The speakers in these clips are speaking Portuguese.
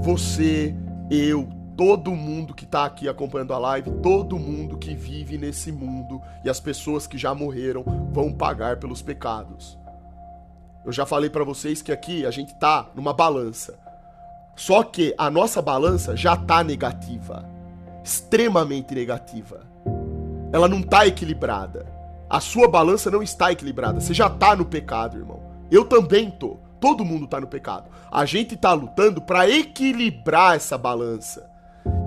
você, eu, todo mundo que tá aqui acompanhando a live, todo mundo que vive nesse mundo e as pessoas que já morreram vão pagar pelos pecados. Eu já falei pra vocês que aqui a gente tá numa balança. Só que a nossa balança já tá negativa. Extremamente negativa. Ela não tá equilibrada. A sua balança não está equilibrada. Você já tá no pecado, irmão. Eu também tô. Todo mundo tá no pecado. A gente tá lutando pra equilibrar essa balança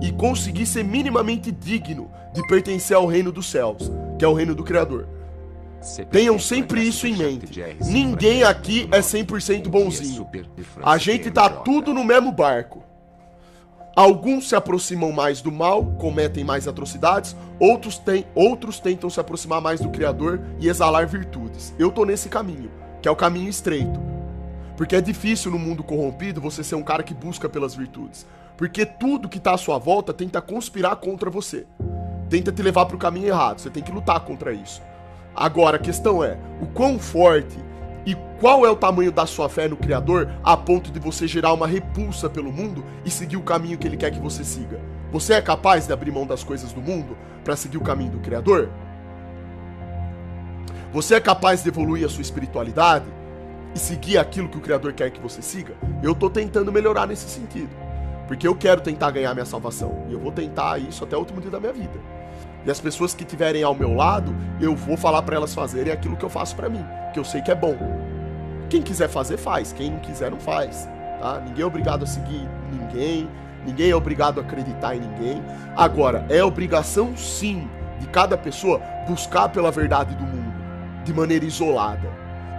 e conseguir ser minimamente digno de pertencer ao reino dos céus, que é o reino do Criador. Tenham sempre isso em mente. Ninguém aqui é 100% bonzinho. A gente tá tudo no mesmo barco. Alguns se aproximam mais do mal, cometem mais atrocidades, outros tentam se aproximar mais do Criador e exalar virtudes. Eu tô nesse caminho, que é o caminho estreito. Porque é difícil no mundo corrompido você ser um cara que busca pelas virtudes. Porque tudo que tá à sua volta tenta conspirar contra você. Tenta te levar pro caminho errado, você tem que lutar contra isso. Agora, a questão é, o quão forte e qual é o tamanho da sua fé no Criador a ponto de você gerar uma repulsa pelo mundo e seguir o caminho que ele quer que você siga? Você é capaz de abrir mão das coisas do mundo para seguir o caminho do Criador? Você é capaz de evoluir a sua espiritualidade e seguir aquilo que o Criador quer que você siga? Eu tô tentando melhorar nesse sentido, porque eu quero tentar ganhar minha salvação, e eu vou tentar isso até o último dia da minha vida. E as pessoas que estiverem ao meu lado, eu vou falar pra elas fazerem aquilo que eu faço pra mim, que eu sei que é bom. Quem quiser fazer, faz. Quem não quiser, não faz. Tá? Ninguém é obrigado a seguir ninguém é obrigado a acreditar em ninguém. Agora, é obrigação, sim, de cada pessoa buscar pela verdade do mundo, de maneira isolada.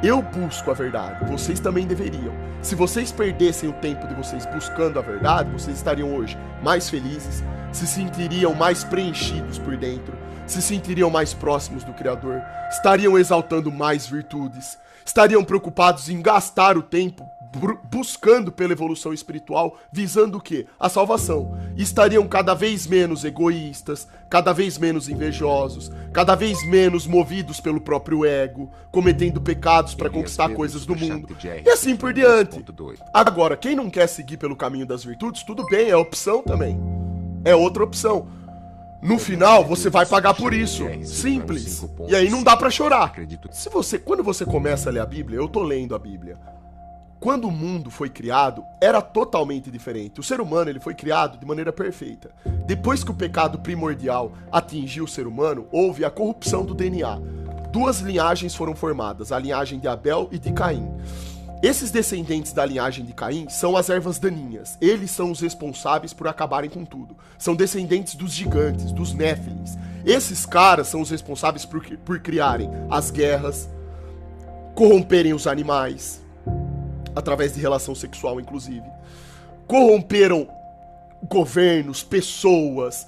Eu busco a verdade, vocês também deveriam. Se vocês perdessem o tempo de vocês buscando a verdade, vocês estariam hoje mais felizes, se sentiriam mais preenchidos por dentro, se sentiriam mais próximos do Criador, estariam exaltando mais virtudes, estariam preocupados em gastar o tempo buscando pela evolução espiritual, visando o quê? A salvação. E estariam cada vez menos egoístas, cada vez menos invejosos, cada vez menos movidos pelo próprio ego, cometendo pecados para conquistar coisas do mundo, e assim por diante. Agora, quem não quer seguir pelo caminho das virtudes, tudo bem, é opção também. É outra opção. No final, você vai pagar por isso. Simples. E aí não dá pra chorar. Quando você começa a ler a Bíblia, eu tô lendo a Bíblia. Quando o mundo foi criado, era totalmente diferente. O ser humano ele foi criado de maneira perfeita. Depois que o pecado primordial atingiu o ser humano, houve a corrupção do DNA. Duas linhagens foram formadas, a linhagem de Abel e de Caim. Esses descendentes da linhagem de Caim são as ervas daninhas. Eles são os responsáveis por acabarem com tudo. São descendentes dos gigantes, dos Néfilins. Esses caras são os responsáveis por criarem as guerras, corromperem os animais, através de relação sexual, inclusive. Corromperam governos, pessoas,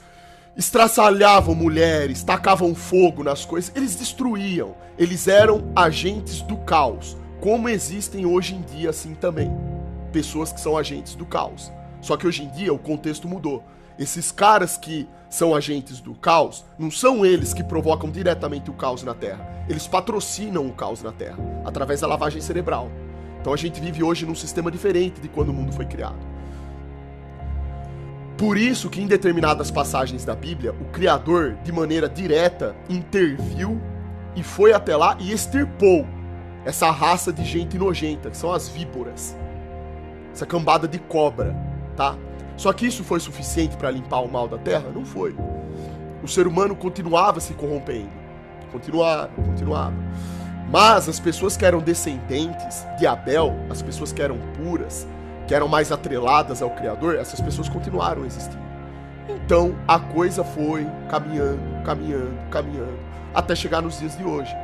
estraçalhavam mulheres, tacavam fogo nas coisas. Eles destruíam. Eles eram agentes do caos. Como existem hoje em dia, assim também. Pessoas que são agentes do caos. Só que hoje em dia o contexto mudou. Esses caras que são agentes do caos, não são eles que provocam diretamente o caos na Terra. Eles patrocinam o caos na Terra, através da lavagem cerebral. Então a gente vive hoje num sistema diferente de quando o mundo foi criado. Por isso que em determinadas passagens da Bíblia, o Criador, de maneira direta, interviu e foi até lá e extirpou essa raça de gente nojenta, que são as víboras. Essa cambada de cobra, tá? Só que isso foi suficiente para limpar o mal da Terra? Não foi. O ser humano continuava se corrompendo. Continuava. Mas as pessoas que eram descendentes de Abel, as pessoas que eram puras, que eram mais atreladas ao Criador, essas pessoas continuaram existindo. Então a coisa foi caminhando, até chegar nos dias de hoje.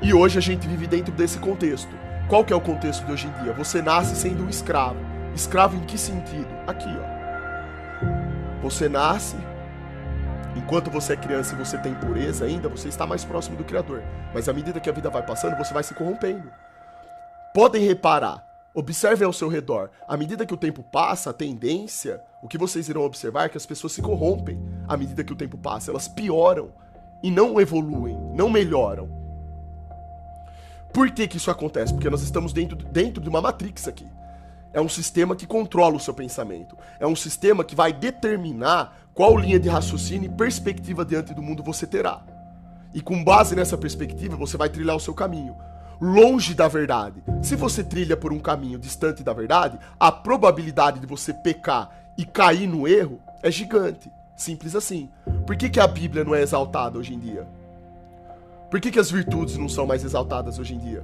E hoje a gente vive dentro desse contexto. Qual que é o contexto de hoje em dia? Você nasce sendo um escravo. Escravo em que sentido? Aqui, ó. Você nasce, enquanto você é criança e você tem pureza ainda, você está mais próximo do Criador. Mas à medida que a vida vai passando, você vai se corrompendo. Podem reparar, observem ao seu redor. À medida que o tempo passa, a tendência, o que vocês irão observar é que as pessoas se corrompem. À medida que o tempo passa, elas pioram e não evoluem, não melhoram. Por que isso acontece? Porque nós estamos dentro de uma Matrix aqui. É um sistema que controla o seu pensamento. É um sistema que vai determinar qual linha de raciocínio e perspectiva diante do mundo você terá. E com base nessa perspectiva, você vai trilhar o seu caminho. Longe da verdade. Se você trilha por um caminho distante da verdade, a probabilidade de você pecar e cair no erro é gigante. Simples assim. Por que a Bíblia não é exaltada hoje em dia? Por que as virtudes não são mais exaltadas hoje em dia?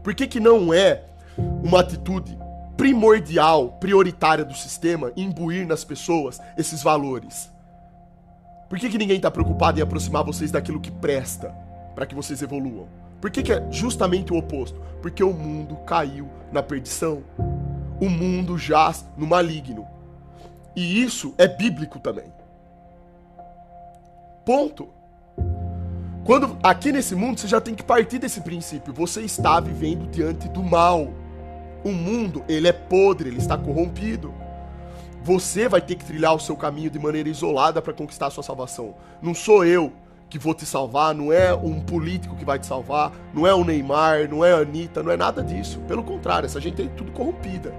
Por que não é uma atitude primordial, prioritária do sistema imbuir nas pessoas esses valores? Por que ninguém está preocupado em aproximar vocês daquilo que presta para que vocês evoluam? Por que é justamente o oposto? Porque o mundo caiu na perdição. O mundo jaz no maligno. E isso é bíblico também. Ponto. Quando aqui nesse mundo você já tem que partir desse princípio. Você está vivendo diante do mal. O mundo, ele é podre, ele está corrompido. Você vai ter que trilhar o seu caminho de maneira isolada para conquistar a sua salvação. Não sou eu que vou te salvar, não é um político que vai te salvar, não é o Neymar, não é a Anitta, não é nada disso. Pelo contrário, essa gente é tudo corrompida.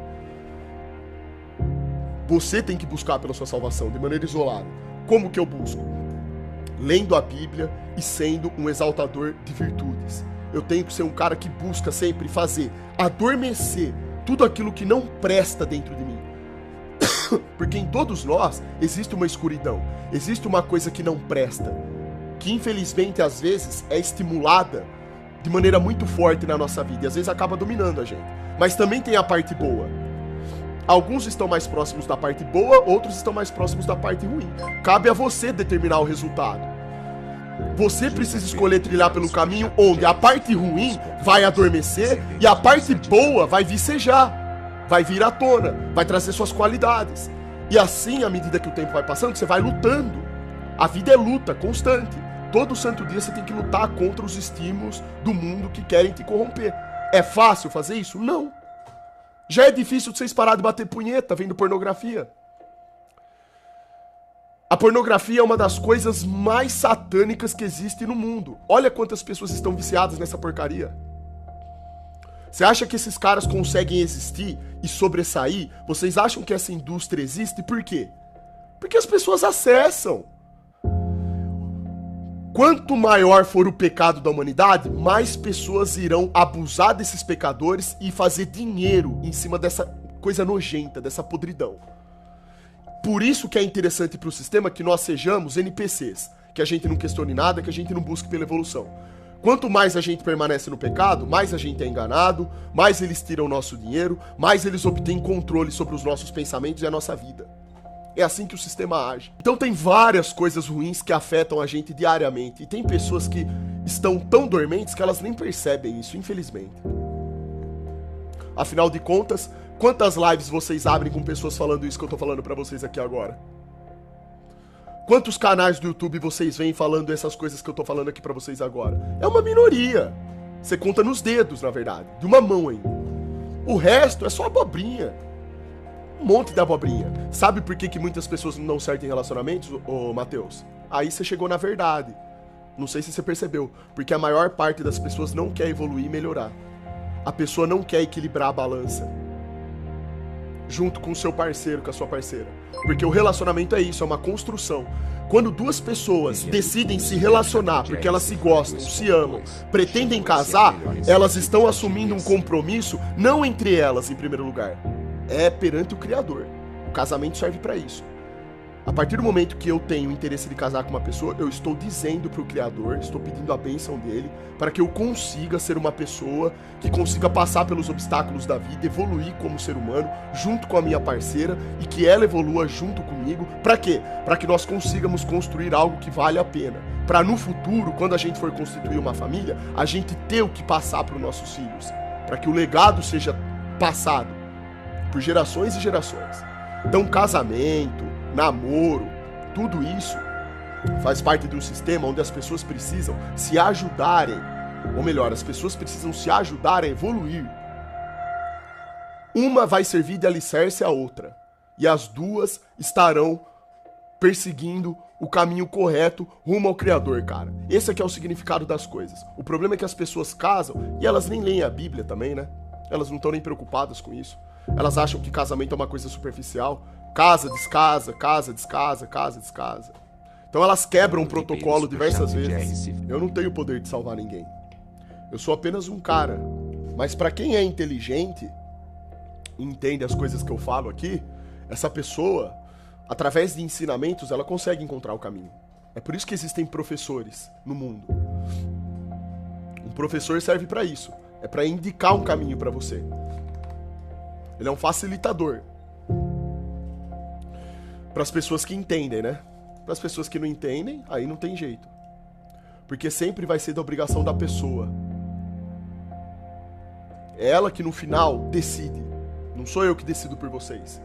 Você tem que buscar pela sua salvação de maneira isolada. Como que eu busco? Lendo a Bíblia e sendo um exaltador de virtudes. Eu tenho que ser um cara que busca sempre fazer adormecer tudo aquilo que não presta dentro de mim. Porque em todos nós existe uma escuridão, existe uma coisa que não presta, que infelizmente às vezes é estimulada de maneira muito forte na nossa vida e às vezes acaba dominando a gente. Mas também tem a parte boa. Alguns estão mais próximos da parte boa, outros estão mais próximos da parte ruim. Cabe a você determinar o resultado. Você precisa escolher trilhar pelo caminho onde a parte ruim vai adormecer e a parte boa vai vicejar, vai vir à tona, vai trazer suas qualidades. E assim, à medida que o tempo vai passando, você vai lutando. A vida é luta constante. Todo santo dia você tem que lutar contra os estímulos do mundo que querem te corromper. É fácil fazer isso? Não. Já é difícil vocês parar de bater punheta vendo pornografia. A pornografia é uma das coisas mais satânicas que existe no mundo. Olha quantas pessoas estão viciadas nessa porcaria. Você acha que esses caras conseguem existir e sobressair? Vocês acham que essa indústria existe? Por quê? Porque as pessoas acessam. Quanto maior for o pecado da humanidade, mais pessoas irão abusar desses pecadores e fazer dinheiro em cima dessa coisa nojenta, dessa podridão. Por isso que é interessante para o sistema que nós sejamos NPCs, que a gente não questione nada, que a gente não busque pela evolução. Quanto mais a gente permanece no pecado, mais a gente é enganado, mais eles tiram o nosso dinheiro, mais eles obtêm controle sobre os nossos pensamentos e a nossa vida. É assim que o sistema age. Então tem várias coisas ruins que afetam a gente diariamente. E tem pessoas que estão tão dormentes que elas nem percebem isso, infelizmente. Afinal de contas, quantas lives vocês abrem com pessoas falando isso que eu tô falando pra vocês aqui agora? Quantos canais do YouTube vocês veem falando essas coisas que eu tô falando aqui pra vocês agora? É uma minoria. Você conta nos dedos, na verdade. De uma mão ainda. O resto é só abobrinha. Um monte de abobrinha. Sabe por que muitas pessoas não dão certo em relacionamentos, ô Matheus? Aí você chegou na verdade. Não sei se você percebeu. Porque a maior parte das pessoas não quer evoluir e melhorar. A pessoa não quer equilibrar a balança. Junto com o seu parceiro, com a sua parceira. Porque o relacionamento é isso, é uma construção. Quando duas pessoas decidem se relacionar porque elas se gostam, se amam, pretendem casar, elas estão assumindo um compromisso não entre elas, em primeiro lugar. É perante o Criador. O casamento serve para isso. A partir do momento que eu tenho interesse de casar com uma pessoa, eu estou dizendo para o Criador, estou pedindo a bênção dele, para que eu consiga ser uma pessoa que consiga passar pelos obstáculos da vida, evoluir como ser humano, junto com a minha parceira, e que ela evolua junto comigo. Para quê? Para que nós consigamos construir algo que vale a pena. Para no futuro, quando a gente for constituir uma família, a gente ter o que passar para os nossos filhos. Para que o legado seja passado por gerações e gerações. Então, casamento, namoro, tudo isso faz parte de um sistema onde as pessoas precisam se ajudarem, ou melhor, as pessoas precisam se ajudar a evoluir. Uma vai servir de alicerce à outra, e as duas estarão perseguindo o caminho correto rumo ao Criador, cara. Esse aqui é o significado das coisas. O problema é que as pessoas casam e elas nem leem a Bíblia também, né? Elas não estão nem preocupadas com isso. Elas acham que casamento é uma coisa superficial. Casa, descasa, casa, descasa, casa, descasa. Então elas quebram o protocolo diversas vezes. Eu não tenho o poder de salvar ninguém. Eu sou apenas um cara. Mas pra quem é inteligente e entende as coisas que eu falo aqui, essa pessoa, através de ensinamentos, ela consegue encontrar o caminho. É por isso que existem professores no mundo. Um professor serve pra isso. É pra indicar um caminho pra você. Ele é um facilitador. Para as pessoas que entendem, né? Para as pessoas que não entendem, aí não tem jeito. Porque sempre vai ser da obrigação da pessoa. É ela que no final decide. Não sou eu que decido por vocês.